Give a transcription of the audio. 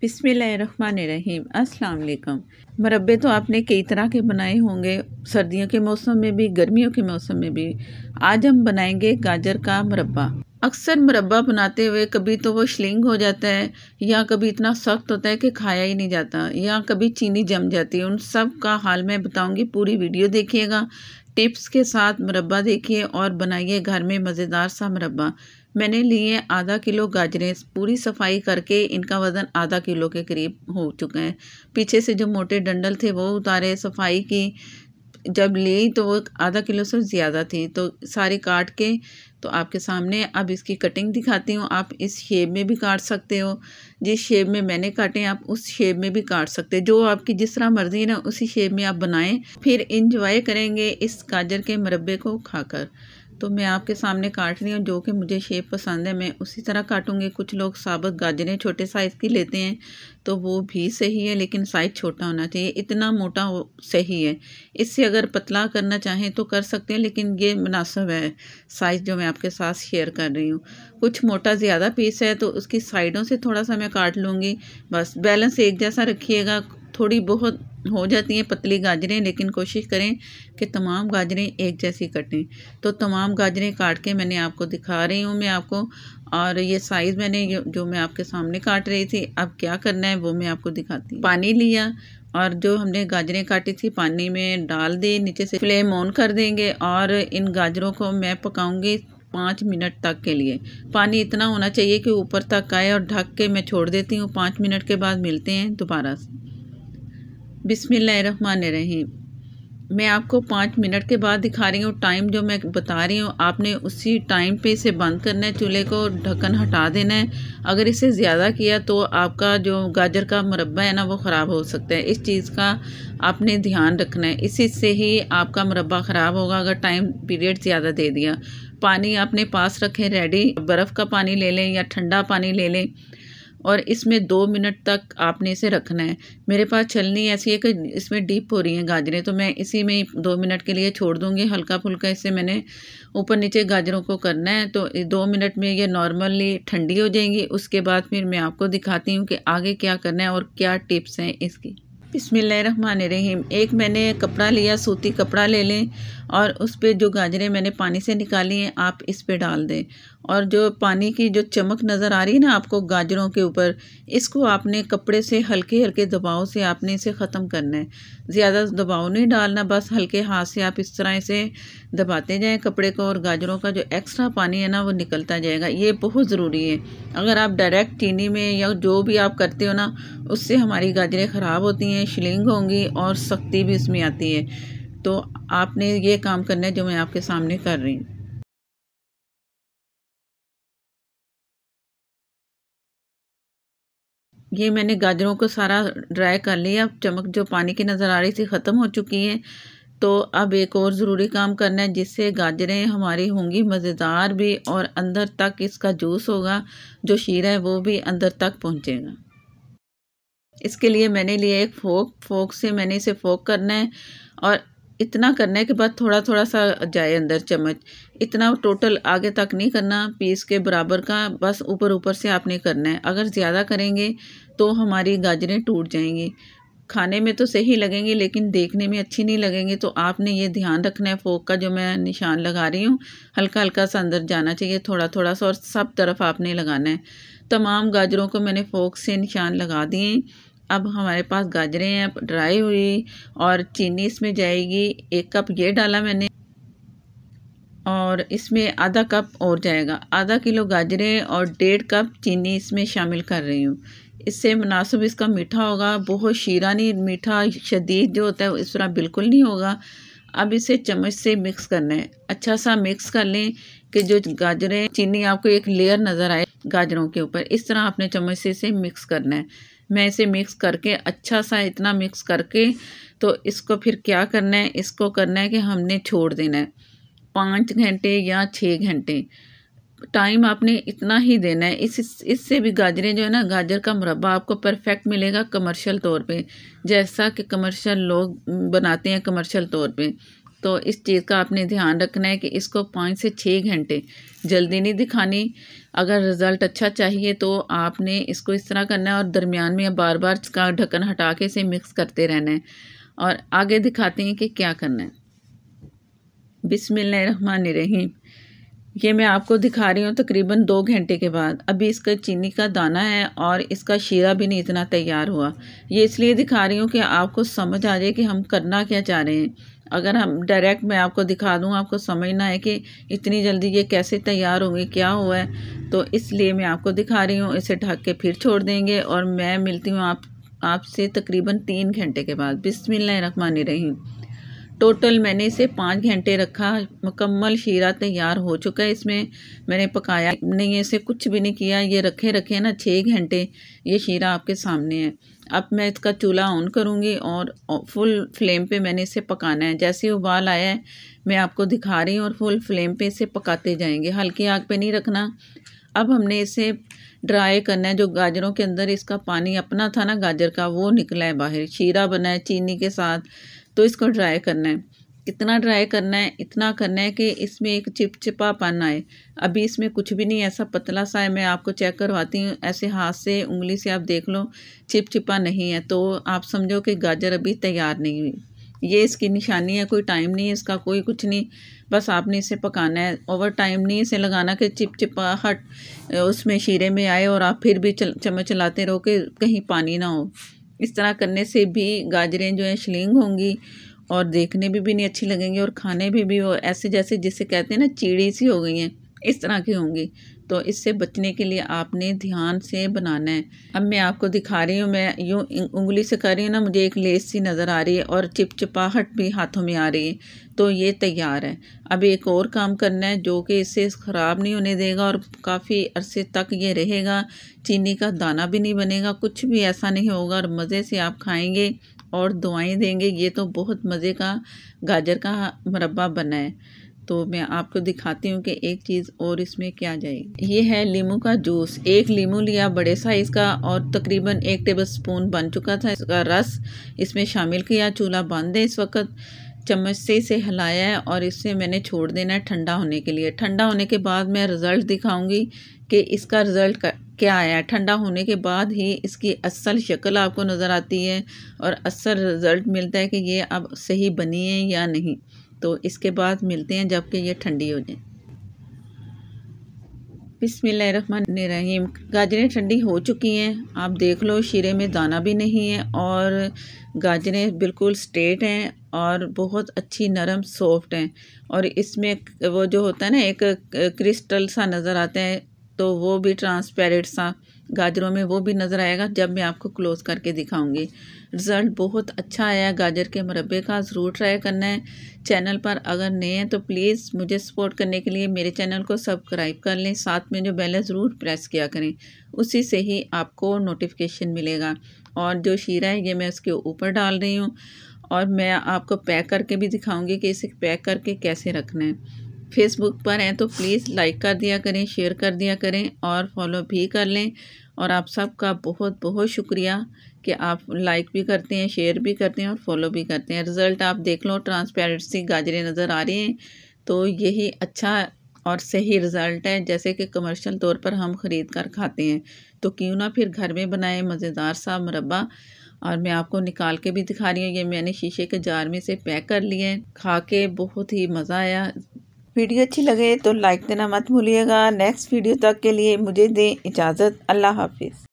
बिस्मिल्लाहिर्रहमानिर्रहीम। अस्सलाम वालेकुम। मुरब्बे तो आपने कई तरह के बनाए होंगे, सर्दियों के मौसम में भी, गर्मियों के मौसम में भी। आज हम बनाएंगे गाजर का मुरब्बा। अक्सर मुरब्बा बनाते हुए कभी तो वो श्लिंग हो जाता है, या कभी इतना सख्त होता है कि खाया ही नहीं जाता, या कभी चीनी जम जाती है। उन सब का हाल मैं बताऊंगी, पूरी वीडियो देखिएगा, टिप्स के साथ मुरब्बा देखिए और बनाइए घर में मज़ेदार सा मुरब्बा। मैंने लिए आधा किलो गाजरें, पूरी सफाई करके इनका वज़न आधा किलो के करीब हो चुका है। पीछे से जो मोटे डंडल थे वो उतारे, सफाई की। जब ली तो वो आधा किलो से ज़्यादा थी, तो सारी काट के तो आपके सामने अब इसकी कटिंग दिखाती हूँ। आप इस शेप में भी काट सकते हो, जिस शेप में मैंने काटे आप उस शेप में भी काट सकते हो। जो आपकी जिस तरह मर्ज़ी है ना, उसी शेप में आप बनाएं, फिर इंजॉय करेंगे इस गाजर के मुरब्बे को खाकर। तो मैं आपके सामने काट रही हूँ, जो कि मुझे शेप पसंद है मैं उसी तरह काटूंगी। कुछ लोग साबुत गाजरें छोटे साइज़ की लेते हैं, तो वो भी सही है, लेकिन साइज़ छोटा होना चाहिए। इतना मोटा हो सही है, इससे अगर पतला करना चाहें तो कर सकते हैं, लेकिन ये मुनासिब है साइज़ जो मैं आपके साथ शेयर कर रही हूँ। कुछ मोटा ज़्यादा पीस है तो उसकी साइडों से थोड़ा सा मैं काट लूँगी। बस बैलेंस एक जैसा रखिएगा। थोड़ी बहुत हो जाती हैं पतली गाजरें, लेकिन कोशिश करें कि तमाम गाजरें एक जैसी कटें। तो तमाम गाजरें काट के मैंने आपको दिखा रही हूँ मैं आपको, और ये साइज़ मैंने जो मैं आपके सामने काट रही थी। अब क्या करना है वो मैं आपको दिखाती हूँ। पानी लिया और जो हमने गाजरें काटी थी पानी में डाल दी, नीचे से फ्लेम ऑन कर देंगे और इन गाजरों को मैं पकाऊंगी 5 मिनट तक के लिए। पानी इतना होना चाहिए कि ऊपर तक आए, और ढक के मैं छोड़ देती हूँ। 5 मिनट के बाद मिलते हैं दोबारा से। बिस्मिल्लाहिर्रहमानिर्रहीम। मैं आपको 5 मिनट के बाद दिखा रही हूँ। टाइम जो मैं बता रही हूँ आपने उसी टाइम पे इसे बंद करना है, चूल्हे को ढक्कन हटा देना है। अगर इसे ज़्यादा किया तो आपका जो गाजर का मुरब्बा है ना वो ख़राब हो सकता है। इस चीज़ का आपने ध्यान रखना है, इसी से ही आपका मुरब्बा ख़राब होगा अगर टाइम पीरियड ज़्यादा दे दिया। पानी आपने पास रखें रेडी, बर्फ़ का पानी ले लें या ठंडा पानी ले लें, और इसमें 2 मिनट तक आपने इसे रखना है। मेरे पास छलनी ऐसी है कि इसमें डीप हो रही हैं गाजरें, तो मैं इसी में 2 मिनट के लिए छोड़ दूँगी। हल्का फुल्का इससे मैंने ऊपर नीचे गाजरों को करना है। तो 2 मिनट में ये नॉर्मली ठंडी हो जाएंगी। उसके बाद फिर मैं आपको दिखाती हूँ कि आगे क्या करना है और क्या टिप्स हैं इसकी। बिस्मिल्लाहिर्रहमानिर्रहीम। एक मैंने कपड़ा लिया, सूती कपड़ा ले लें, और उस पर जो गाजरें मैंने पानी से निकाली हैं आप इस पे डाल दें। और जो पानी की जो चमक नज़र आ रही है ना आपको गाजरों के ऊपर, इसको आपने कपड़े से हल्के हल्के दबाव से आपने इसे ख़त्म करना है। ज़्यादा दबाव नहीं डालना, बस हल्के हाथ से आप इस तरह इसे दबाते जाएं कपड़े को, और गाजरों का जो एक्स्ट्रा पानी है ना वो निकलता जाएगा। ये बहुत ज़रूरी है। अगर आप डायरेक्ट चीनी में या जो भी आप करते हो ना, उससे हमारी गाजरें ख़राब होती हैं, श्लिंग होंगी और सख्ती भी इसमें आती है। तो आपने ये काम करना है जो मैं आपके सामने कर रही हूँ। ये मैंने गाजरों को सारा ड्राई कर लिया। चमक जो पानी की नज़र आ रही थी ख़त्म हो चुकी है। तो अब एक और ज़रूरी काम करना है, जिससे गाजरें हमारी होंगी मज़ेदार भी, और अंदर तक इसका जूस होगा, जो शीरा है वो भी अंदर तक पहुँचेगा। इसके लिए मैंने लिया एक फोक से मैंने इसे फोक करना है, और इतना करना है कि बस थोड़ा थोड़ा सा जाए अंदर चम्मच। इतना टोटल आगे तक नहीं करना पीस के बराबर का, बस ऊपर ऊपर से आपने करना है। अगर ज़्यादा करेंगे तो हमारी गाजरें टूट जाएंगी। खाने में तो सही लगेंगी लेकिन देखने में अच्छी नहीं लगेंगी। तो आपने ये ध्यान रखना है। फोक का जो मैं निशान लगा रही हूँ हल्का हल्का सा अंदर जाना चाहिए, थोड़ा थोड़ा सा, और सब तरफ आपने लगाना है। तमाम गाजरों को मैंने फोक से निशान लगा दिए। अब हमारे पास गाजरें हैं ड्राई हुई, और चीनी इसमें जाएगी। 1 कप ये डाला मैंने, और इसमें आधा कप और जाएगा। आधा किलो गाजरें और 1.5 कप चीनी इसमें शामिल कर रही हूँ। इससे मुनासिब इसका मीठा होगा, बहुत शीरा नहीं, मीठा शदीद जो होता है इस तरह बिल्कुल नहीं होगा। अब इसे चम्मच से मिक्स करना है, अच्छा सा मिक्स कर लें कि जो गाजरें चीनी आपको एक लेयर नज़र आए गाजरों के ऊपर। इस तरह आपने चम्मच से इसे मिक्स करना है। मैं इसे मिक्स करके अच्छा सा इतना मिक्स करके, तो इसको फिर क्या करना है, इसको करना है कि हमने छोड़ देना है 5 घंटे या 6 घंटे। टाइम आपने इतना ही देना है। इससे भी गाजरें जो है ना, गाजर का मुरब्बा आपको परफेक्ट मिलेगा कमर्शियल तौर पे, जैसा कि कमर्शियल लोग बनाते हैं कमर्शियल तौर पे। तो इस चीज़ का आपने ध्यान रखना है कि इसको 5 से 6 घंटे, जल्दी नहीं दिखानी। अगर रिज़ल्ट अच्छा चाहिए तो आपने इसको इस तरह करना है और दरमियान में बार बार इसका ढक्कन हटा के इसे मिक्स करते रहना है। और आगे दिखाते हैं कि क्या करना है। बिस्मिल्लाहिर्रहमानिर्रहीम। ये मैं आपको दिखा रही हूँ तकरीबन 2 घंटे के बाद। अभी इसका चीनी का दाना है और इसका शीरा भी नहीं इतना तैयार हुआ। ये इसलिए दिखा रही हूँ कि आपको समझ आ जाए कि हम करना क्या चाह रहे हैं। अगर हम डायरेक्ट मैं आपको दिखा दूँ, आपको समझना है कि इतनी जल्दी ये कैसे तैयार होंगे, क्या हुआ है, तो इसलिए मैं आपको दिखा रही हूँ। इसे ढक के फिर छोड़ देंगे और मैं मिलती हूँ आपसे तकरीबन 3 घंटे के बाद। बिस्मिल्लाहिर्रहमानिर्रहीम। टोटल मैंने इसे 5 घंटे रखा। मुकम्मल शीरा तैयार हो चुका है। इसमें मैंने पकाया नहीं है, इसे कुछ भी नहीं किया। ये रखे ना 6 घंटे, ये शीरा आपके सामने है। अब मैं इसका चूल्हा ऑन करूँगी और फुल फ्लेम पे मैंने इसे पकाना है। जैसे ही उबाल आया है मैं आपको दिखा रही हूँ और फुल फ्लेम पे इसे पकाते जाएंगे, हल्की आग पे नहीं रखना। अब हमने इसे ड्राई करना है। जो गाजरों के अंदर इसका पानी अपना था ना गाजर का, वो निकला है बाहर। शीरा बना है चीनी के साथ, तो इसको ड्राई करना है। कितना ड्राई करना है? इतना करना है कि इसमें एक चिपचिपापन आए। अभी इसमें कुछ भी नहीं, ऐसा पतला सा है। मैं आपको चेक करवाती हूँ, ऐसे हाथ से उंगली से आप देख लो, चिपचिपा नहीं है, तो आप समझो कि गाजर अभी तैयार नहीं हुई। ये इसकी निशानी है, कोई टाइम नहीं है इसका, कोई कुछ नहीं। बस आपने इसे पकाना है। ओवर टाइम नहीं इसे लगाना कि चिपचिपाहट उसमें शीरे में आए और आप फिर भी चम्मच चलाते रहो कि कहीं पानी ना हो। इस तरह करने से भी गाजरें जो है श्लिंग होंगी और देखने में भी नहीं अच्छी लगेंगी और खाने में भी वो ऐसे जैसे जिसे कहते हैं ना चीड़ी सी हो गई हैं, इस तरह की होंगी। तो इससे बचने के लिए आपने ध्यान से बनाना है। अब मैं आपको दिखा रही हूँ, मैं यूँ उंगली से कर रही हूँ ना, मुझे एक लेस सी नज़र आ रही है और चिपचिपाहट भी हाथों में आ रही है। तो ये तैयार है। अब एक और काम करना है जो कि इससे ख़राब नहीं होने देगा और काफ़ी अरसे तक ये रहेगा। चीनी का दाना भी नहीं बनेगा, कुछ भी ऐसा नहीं होगा और मज़े से आप खाएँगे और दुआएँ देंगे। ये तो बहुत मज़े का गाजर का मुरब्बा बना है। तो मैं आपको दिखाती हूँ कि एक चीज़ और इसमें क्या जाएगी। ये है लीमू का जूस। एक लीमू लिया बड़े साइज़ का और तकरीबन 1 टेबलस्पून बन चुका था इसका रस इसमें शामिल किया। चूल्हा बंद है इस वक्त। चम्मच से इसे हिलाया है और इसे मैंने छोड़ देना है ठंडा होने के लिए। ठंडा होने के बाद मैं रिज़ल्ट दिखाऊंगी कि इसका रिज़ल्ट क्या आया। ठंडा होने के बाद ही इसकी असल शक्ल आपको नज़र आती है और असल रिज़ल्ट मिलता है कि ये अब सही बनी है या नहीं। तो इसके बाद मिलते हैं जबकि ये ठंडी हो जाए। बिस्मिल्लाहिर्रहमानिर्रहीम। गाजरें ठंडी हो चुकी हैं, आप देख लो शीरे में दाना भी नहीं है और गाजरें बिल्कुल स्ट्रेट हैं और बहुत अच्छी नरम सॉफ्ट हैं। और इसमें वो जो होता है ना एक क्रिस्टल सा नज़र आता है, तो वो भी ट्रांसपेरेंट सा गाजरों में वो भी नज़र आएगा जब मैं आपको क्लोज़ करके दिखाऊंगी। रिज़ल्ट बहुत अच्छा आया गाजर के मुरब्बे का, ज़रूर ट्राई करना है। चैनल पर अगर नए हैं तो प्लीज़ मुझे सपोर्ट करने के लिए मेरे चैनल को सब्सक्राइब कर लें, साथ में जो बेल है ज़रूर प्रेस किया करें, उसी से ही आपको नोटिफिकेशन मिलेगा। और जो शीरा है ये मैं उसके ऊपर डाल रही हूँ और मैं आपको पैक करके भी दिखाऊँगी कि इसे पैक करके कैसे रखना है। फेसबुक पर हैं तो प्लीज़ लाइक कर दिया करें, शेयर कर दिया करें और फॉलो भी कर लें। और आप सबका बहुत बहुत शुक्रिया कि आप लाइक भी करते हैं, शेयर भी करते हैं और फॉलो भी करते हैं। रिज़ल्ट आप देख लो, ट्रांसपेरेंसी गाजरें नज़र आ रही हैं, तो यही अच्छा और सही रिज़ल्ट है जैसे कि कमर्शियल तौर पर हम ख़रीद कर खाते हैं। तो क्यों ना फिर घर में बनाएं मज़ेदार सा मुरब्बा। और मैं आपको निकाल के भी दिखा रही हूँ। ये मैंने शीशे के जार में से पैक कर लिए हैं। खा के बहुत ही मज़ा आया। वीडियो अच्छी लगे तो लाइक देना मत भूलिएगा। नेक्स्ट वीडियो तक के लिए मुझे दें इजाज़त। अल्लाह हाफिज़।